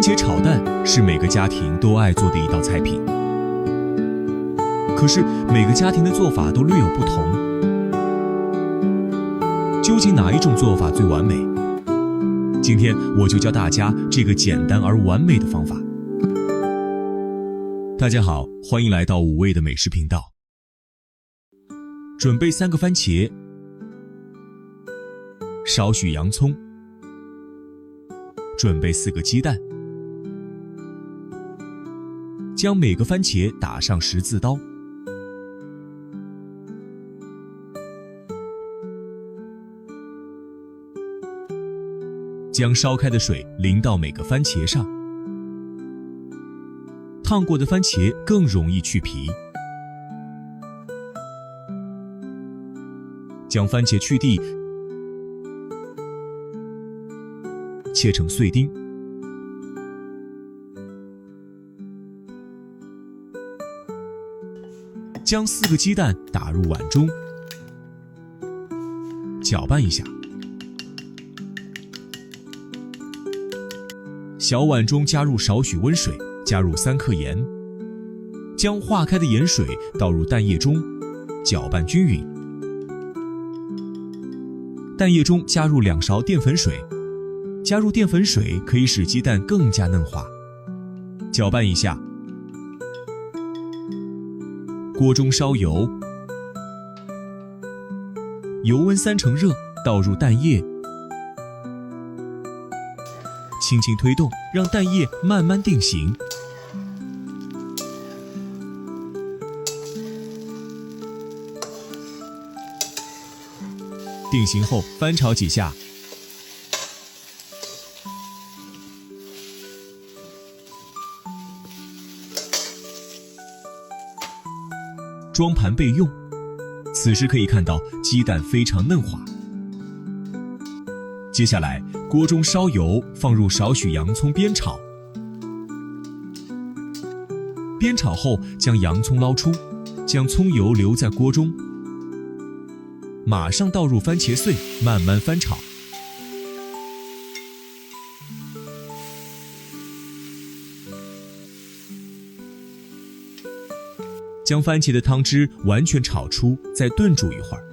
番茄炒蛋是每个家庭都爱做的一道菜品，可是每个家庭的做法都略有不同。究竟哪一种做法最完美？今天我就教大家这个简单而完美的方法。大家好，欢迎来到五味的美食频道。准备3个番茄，少许洋葱，准备4个鸡蛋，将每个番茄打上十字刀，将烧开的水淋到每个番茄上，烫过的番茄更容易去皮。将番茄去蒂，切成碎丁，将4个鸡蛋打入碗中，搅拌一下。小碗中加入少许温水，加入3克盐，将化开的盐水倒入蛋液中，搅拌均匀。蛋液中加入2勺淀粉水，加入淀粉水可以使鸡蛋更加嫩滑。搅拌一下。锅中烧油，油温3成热，倒入蛋液，轻轻推动，让蛋液慢慢定型。定型后翻炒几下，装盘备用。此时可以看到鸡蛋非常嫩滑。接下来锅中烧油，放入少许洋葱煸炒，煸炒后将洋葱捞出，将葱油留在锅中，马上倒入番茄碎，慢慢翻炒。将番茄的汤汁完全炒出，再炖煮一会儿。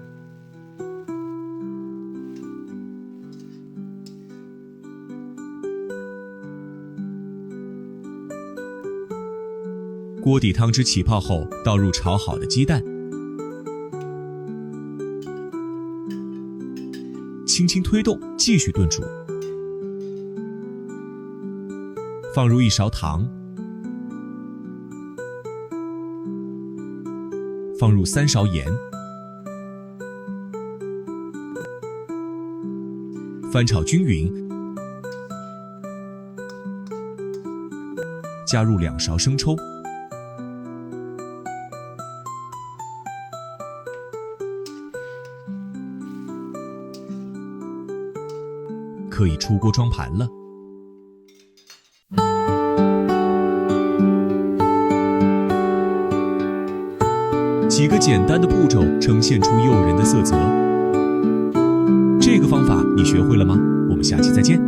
锅底汤汁起泡后，倒入炒好的鸡蛋，轻轻推动，继续炖煮。放入1勺糖，放入3勺盐，翻炒均匀，加入2勺生抽，可以出锅装盘了。几个简单的步骤呈现出诱人的色泽。这个方法你学会了吗？我们下期再见。